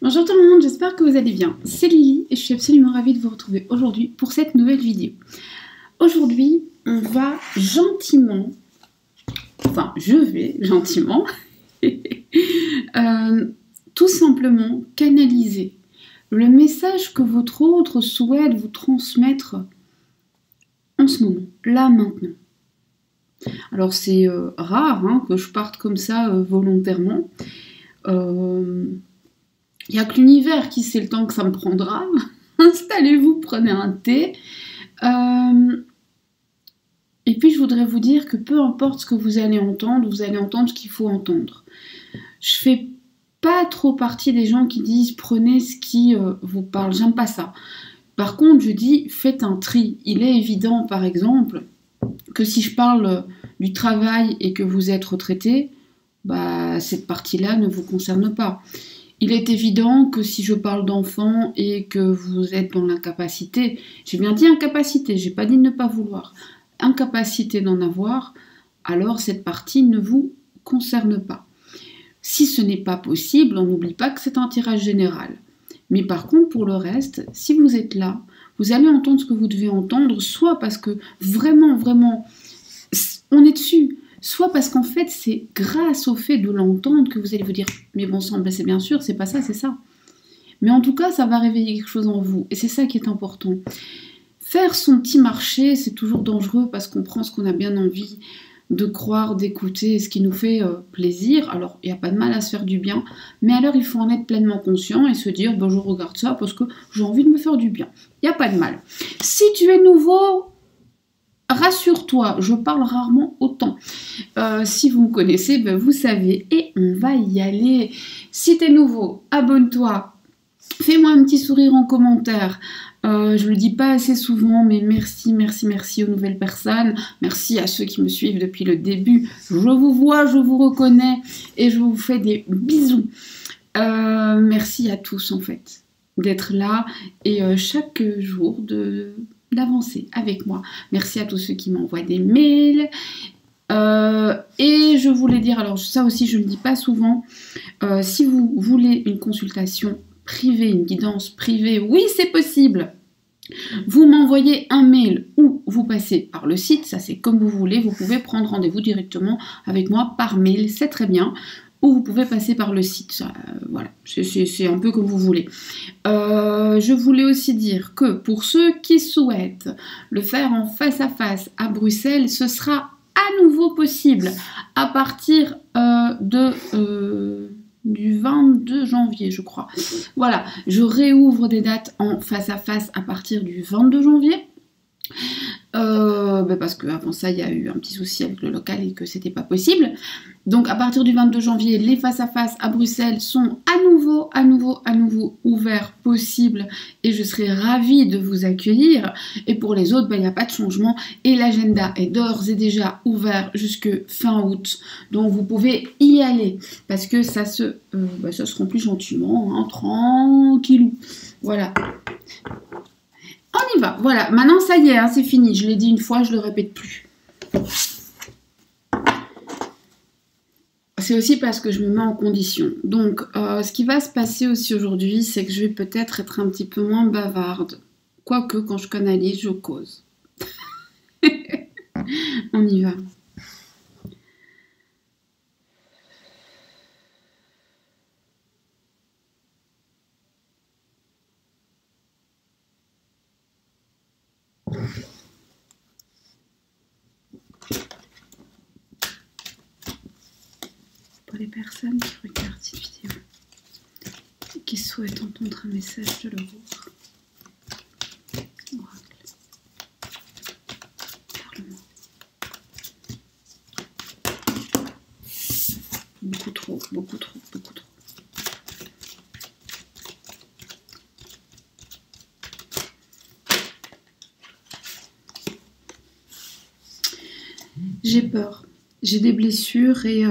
Bonjour tout le monde, j'espère que vous allez bien. C'est Lily et je suis absolument ravie de vous retrouver aujourd'hui pour cette nouvelle vidéo. Aujourd'hui, on va gentiment, je vais gentiment, tout simplement canaliser le message que votre autre souhaite vous transmettre en ce moment, là, maintenant. Alors c'est rare que je parte comme ça volontairement. Il n'y a que l'univers qui sait le temps que ça me prendra. Installez-vous, prenez un thé. Et puis je voudrais vous dire que peu importe ce que vous allez entendre ce qu'il faut entendre. Je fais pas trop partie des gens qui disent prenez ce qui vous parle. J'aime pas ça. Par contre, je dis faites un tri. Il est évident, par exemple, que si je parle du travail et que vous êtes retraité, cette partie-là ne vous concerne pas. Il est évident que si je parle d'enfants et que vous êtes dans l'incapacité, j'ai bien dit incapacité, j'ai pas dit de ne pas vouloir, incapacité d'en avoir, alors cette partie ne vous concerne pas. Si ce n'est pas possible, on n'oublie pas que c'est un tirage général. Mais par contre, pour le reste, si vous êtes là, vous allez entendre ce que vous devez entendre, soit parce que vraiment, on est dessus, soit parce qu'en fait, c'est grâce au fait de l'entendre que vous allez vous dire « Mais bon sang, c'est bien sûr, c'est pas ça, c'est ça. » Mais en tout cas, ça va réveiller quelque chose en vous. Et c'est ça qui est important. Faire son petit marché, c'est toujours dangereux parce qu'on prend ce qu'on a bien envie de croire, d'écouter, ce qui nous fait plaisir. Alors, il n'y a pas de mal à se faire du bien. Mais alors, il faut en être pleinement conscient et se dire « Je regarde ça parce que j'ai envie de me faire du bien. » Il n'y a pas de mal. Si tu es nouveau... Rassure-toi, je parle rarement autant. Si vous me connaissez, vous savez. Et on va y aller. Si t'es nouveau, abonne-toi. Fais-moi un petit sourire en commentaire. Je le dis pas assez souvent, mais merci aux nouvelles personnes. Merci à ceux qui me suivent depuis le début. Je vous vois, je vous reconnais et je vous fais des bisous. Merci à tous en fait d'être là et chaque jour d'avancer avec moi. Merci à tous ceux qui m'envoient des mails. Et je voulais dire, alors ça aussi je ne le dis pas souvent, si vous voulez une consultation privée, une guidance privée, oui c'est possible. Vous m'envoyez un mail ou vous passez par le site, ça c'est comme vous voulez, vous pouvez prendre rendez-vous directement avec moi par mail, c'est très bien. Ou vous pouvez passer par le site, voilà, c'est un peu comme vous voulez. Je voulais aussi dire que pour ceux qui souhaitent le faire en face à face à Bruxelles, ce sera à nouveau possible à partir du 22 janvier, je crois. Voilà, je réouvre des dates en face à face à partir du 22 janvier. Parce qu'avant ça, il y a eu un petit souci avec le local et que c'était pas possible. Donc à partir du 22 janvier, les face-à-face à Bruxelles sont à nouveau ouverts possibles et je serai ravie de vous accueillir. Et pour les autres, il n'y a pas de changement et l'agenda est d'ores et déjà ouvert jusque fin août. Donc vous pouvez y aller parce que ça se remplit gentiment, tranquillou. Voilà. On y va, voilà, maintenant ça y est, c'est fini, je l'ai dit une fois, je ne le répète plus. C'est aussi parce que je me mets en condition. Donc, ce qui va se passer aussi aujourd'hui, c'est que je vais peut-être être un petit peu moins bavarde. Quoique, quand je canalise, je cause. On y va. Pour les personnes qui regardent cette vidéo et qui souhaitent entendre un message de leur autre, oracle, parle-moi. Beaucoup trop. J'ai peur, j'ai des blessures et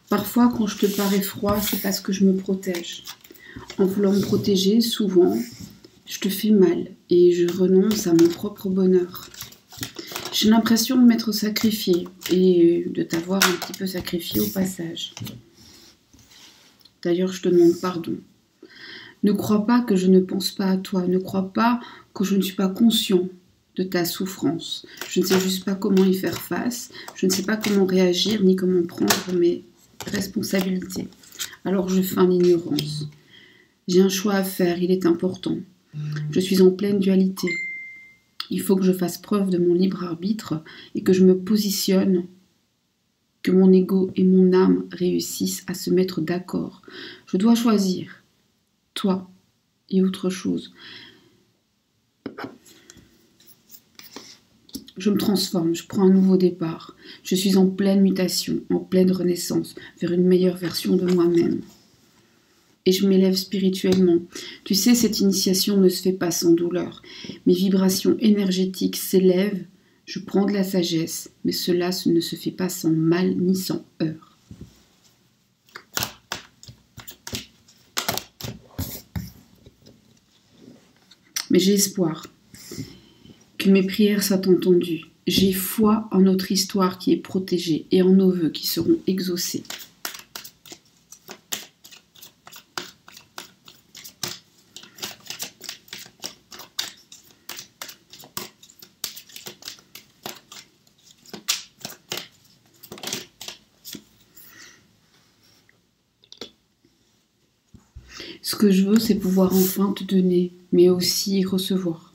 parfois quand je te parais froid, c'est parce que je me protège. En voulant me protéger, souvent, je te fais mal et je renonce à mon propre bonheur. J'ai l'impression de m'être sacrifiée et de t'avoir un petit peu sacrifié au passage. D'ailleurs, je te demande pardon. Ne crois pas que je ne pense pas à toi. Ne crois pas que je ne suis pas conscient de ta souffrance. Je ne sais juste pas comment y faire face. Je ne sais pas comment réagir ni comment prendre mes responsabilités. Alors je feins l'ignorance. J'ai un choix à faire, il est important. Je suis en pleine dualité. Il faut que je fasse preuve de mon libre arbitre et que je me positionne, que mon ego et mon âme réussissent à se mettre d'accord. Je dois choisir, toi et autre chose. Je me transforme, je prends un nouveau départ. Je suis en pleine mutation, en pleine renaissance, vers une meilleure version de moi-même. Et je m'élève spirituellement. Tu sais, cette initiation ne se fait pas sans douleur. Mes vibrations énergétiques s'élèvent, je prends de la sagesse, mais cela ne se fait pas sans mal ni sans heurts. Mais j'ai espoir que mes prières soient entendues. J'ai foi en notre histoire qui est protégée et en nos vœux qui seront exaucés. Ce que je veux, c'est pouvoir enfin te donner, mais aussi recevoir.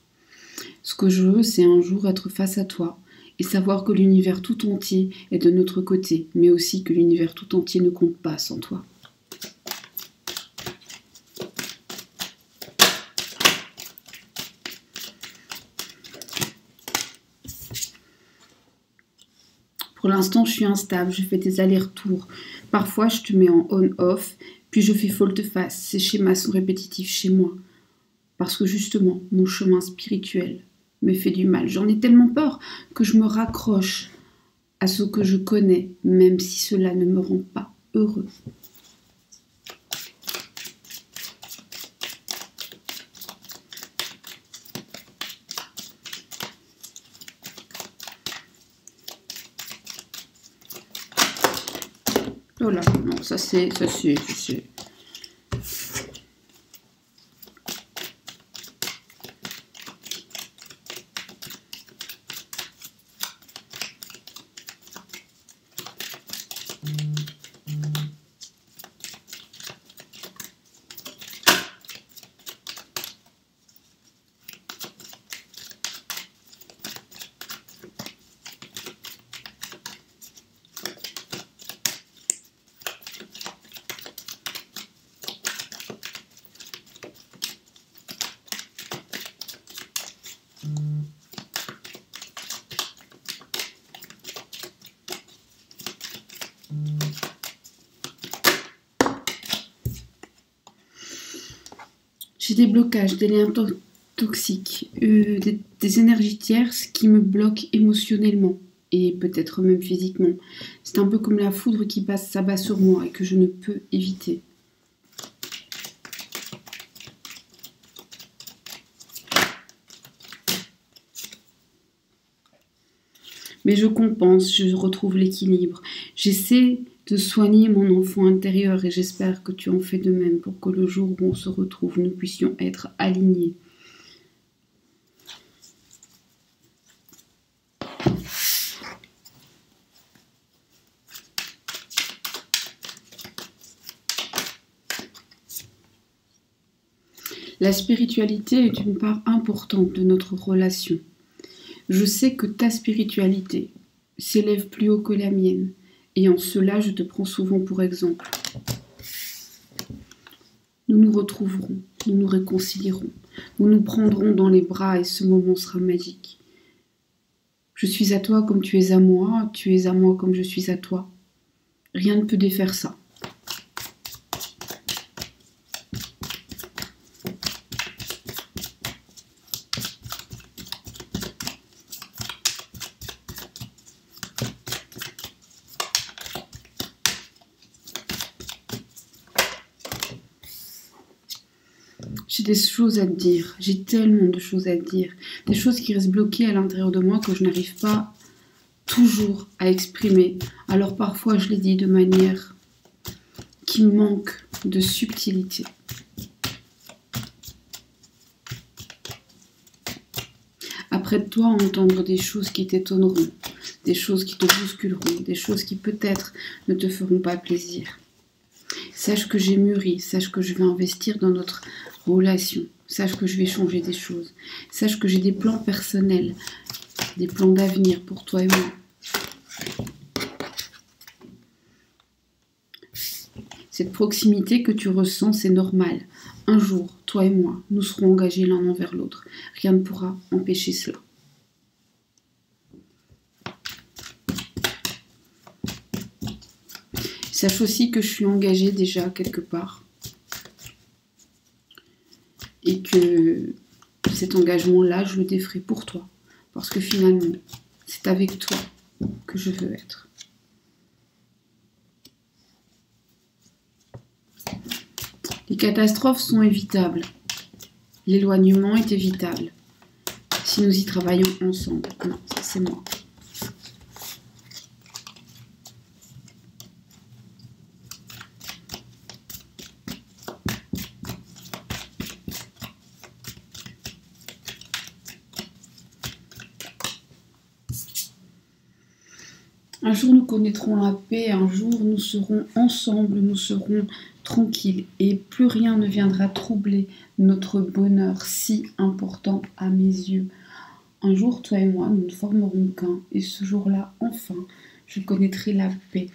Ce que je veux, c'est un jour être face à toi et savoir que l'univers tout entier est de notre côté, mais aussi que l'univers tout entier ne compte pas sans toi. Pour l'instant, je suis instable, je fais des allers-retours. Parfois, je te mets en on-off, puis je fais volte-face. Ces schémas sont répétitifs chez moi. Parce que justement, mon chemin spirituel me fait du mal. J'en ai tellement peur que je me raccroche à ce que je connais, même si cela ne me rend pas heureux. Voilà, non, ça c'est. J'ai des blocages, des liens toxiques, des énergies tierces qui me bloquent émotionnellement et peut-être même physiquement. C'est un peu comme la foudre qui s'abat sur moi et que je ne peux éviter. Mais je compense, je retrouve l'équilibre. J'essaie de soigner mon enfant intérieur et j'espère que tu en fais de même pour que le jour où on se retrouve, nous puissions être alignés. La spiritualité est une part importante de notre relation. Je sais que ta spiritualité s'élève plus haut que la mienne, et en cela je te prends souvent pour exemple. Nous nous retrouverons, nous nous réconcilierons, nous nous prendrons dans les bras et ce moment sera magique. Je suis à toi comme tu es à moi comme je suis à toi. Rien ne peut défaire ça. J'ai des choses à te dire, j'ai tellement de choses à te dire, des choses qui restent bloquées à l'intérieur de moi que je n'arrive pas toujours à exprimer. Alors parfois je les dis de manière qui me manque de subtilité. Après de toi, entendre des choses qui t'étonneront, des choses qui te bousculeront, des choses qui peut-être ne te feront pas plaisir. Sache que j'ai mûri, sache que je vais investir dans notre relation, sache que je vais changer des choses, sache que j'ai des plans personnels, des plans d'avenir pour toi et moi. Cette proximité que tu ressens, c'est normal. Un jour, toi et moi, nous serons engagés l'un envers l'autre. Rien ne pourra empêcher cela. Sache aussi que je suis engagée déjà quelque part. Et que cet engagement-là, je le déferai pour toi. Parce que finalement, c'est avec toi que je veux être. Les catastrophes sont évitables. L'éloignement est évitable. Si nous y travaillons ensemble. Non, ça c'est moi. Un jour nous connaîtrons la paix, un jour nous serons ensemble, nous serons tranquilles et plus rien ne viendra troubler notre bonheur si important à mes yeux. Un jour, toi et moi, nous ne formerons qu'un et ce jour-là, enfin, je connaîtrai la paix.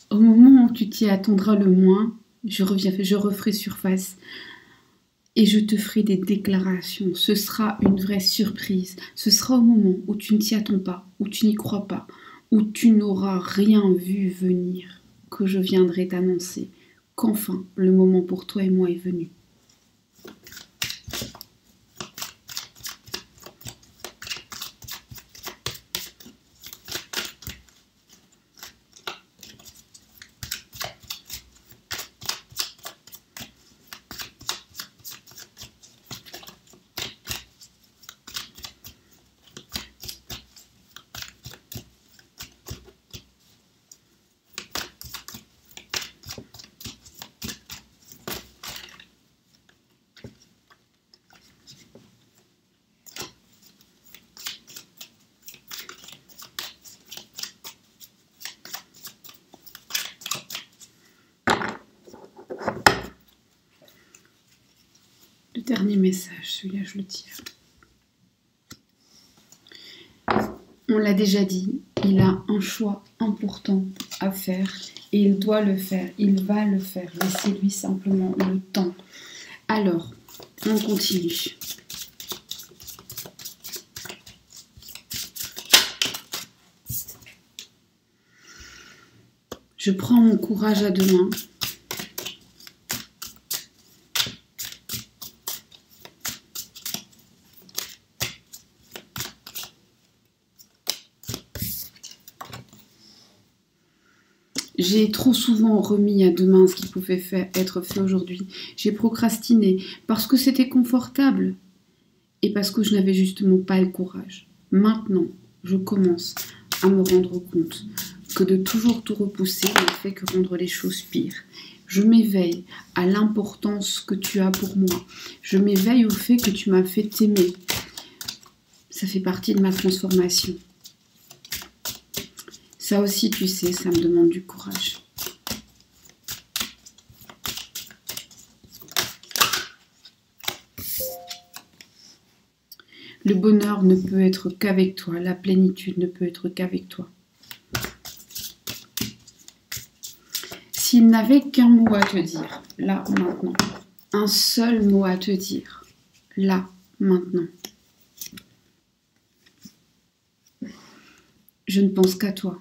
Au moment où tu t'y attendras le moins, je referai surface et je te ferai des déclarations. Ce sera une vraie surprise. Ce sera au moment où tu ne t'y attends pas, où tu n'y crois pas, où tu n'auras rien vu venir, que je viendrai t'annoncer qu'enfin le moment pour toi et moi est venu. Le dernier message, celui-là je le tire. On l'a déjà dit, il a un choix important à faire et il doit le faire, il va le faire. Laissez-lui simplement le temps. Alors, on continue. Je prends mon courage à deux mains. J'ai trop souvent remis à demain ce qui pouvait être fait aujourd'hui. J'ai procrastiné parce que c'était confortable et parce que je n'avais justement pas le courage. Maintenant, je commence à me rendre compte que de toujours tout repousser ne fait que rendre les choses pires. Je m'éveille à l'importance que tu as pour moi. Je m'éveille au fait que tu m'as fait t'aimer. Ça fait partie de ma transformation. Ça aussi, tu sais, ça me demande du courage. Le bonheur ne peut être qu'avec toi. La plénitude ne peut être qu'avec toi. S'il n'avait qu'un mot à te dire, là, maintenant, un seul mot à te dire, là, maintenant. Je ne pense qu'à toi.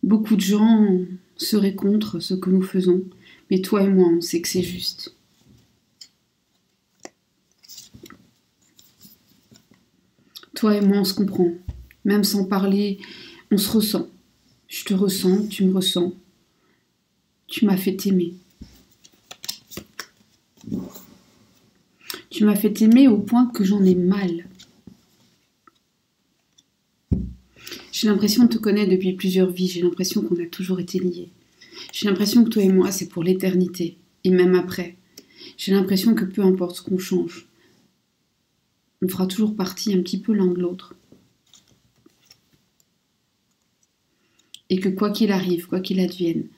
Beaucoup de gens seraient contre ce que nous faisons, mais toi et moi, on sait que c'est juste. Toi et moi, on se comprend. Même sans parler, on se ressent. Je te ressens, tu me ressens. Tu m'as fait t'aimer. Tu m'as fait aimer au point que j'en ai mal. J'ai l'impression de te connaître depuis plusieurs vies. J'ai l'impression qu'on a toujours été liés. J'ai l'impression que toi et moi, c'est pour l'éternité. Et même après. J'ai l'impression que peu importe ce qu'on change, on fera toujours partie un petit peu l'un de l'autre. Et que quoi qu'il arrive, quoi qu'il advienne,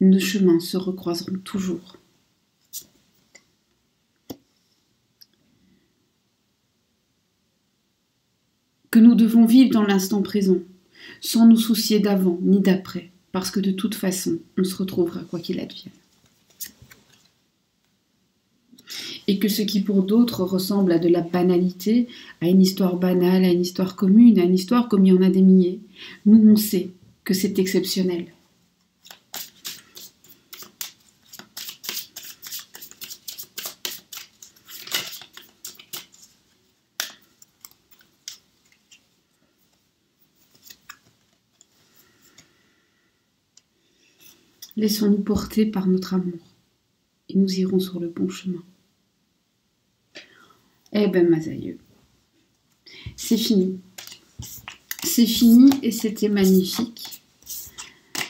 nos chemins se recroiseront toujours. Que nous devons vivre dans l'instant présent, sans nous soucier d'avant ni d'après, parce que de toute façon, on se retrouvera quoi qu'il advienne. Et que ce qui pour d'autres ressemble à de la banalité, à une histoire banale, à une histoire commune, à une histoire comme il y en a des milliers, nous on sait que c'est exceptionnel. Laissons-nous porter par notre amour et nous irons sur le bon chemin. Eh ben, Masaïeux, c'est fini. C'est fini et c'était magnifique.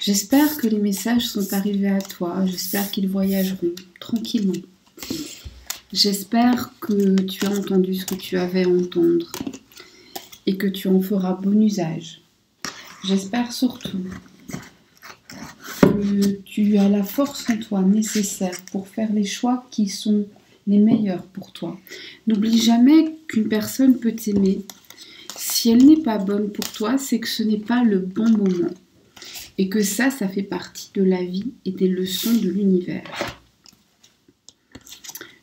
J'espère que les messages sont arrivés à toi. J'espère qu'ils voyageront tranquillement. J'espère que tu as entendu ce que tu avais à entendre et que tu en feras bon usage. J'espère surtout que tu as la force en toi nécessaire pour faire les choix qui sont les meilleurs pour toi. N'oublie jamais qu'une personne peut t'aimer. Si elle n'est pas bonne pour toi, c'est que ce n'est pas le bon moment. Et que ça fait partie de la vie et des leçons de l'univers.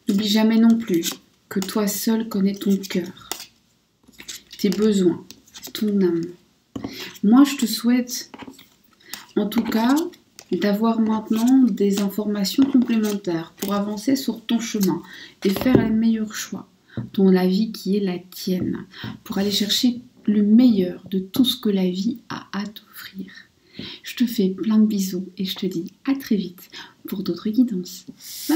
N'oublie jamais non plus que toi seul connais ton cœur, tes besoins, ton âme. Moi, je te souhaite, en tout cas, d'avoir maintenant des informations complémentaires pour avancer sur ton chemin et faire les meilleurs choix dans la vie qui est la tienne, pour aller chercher le meilleur de tout ce que la vie a à t'offrir. Je te fais plein de bisous et je te dis à très vite pour d'autres guidances.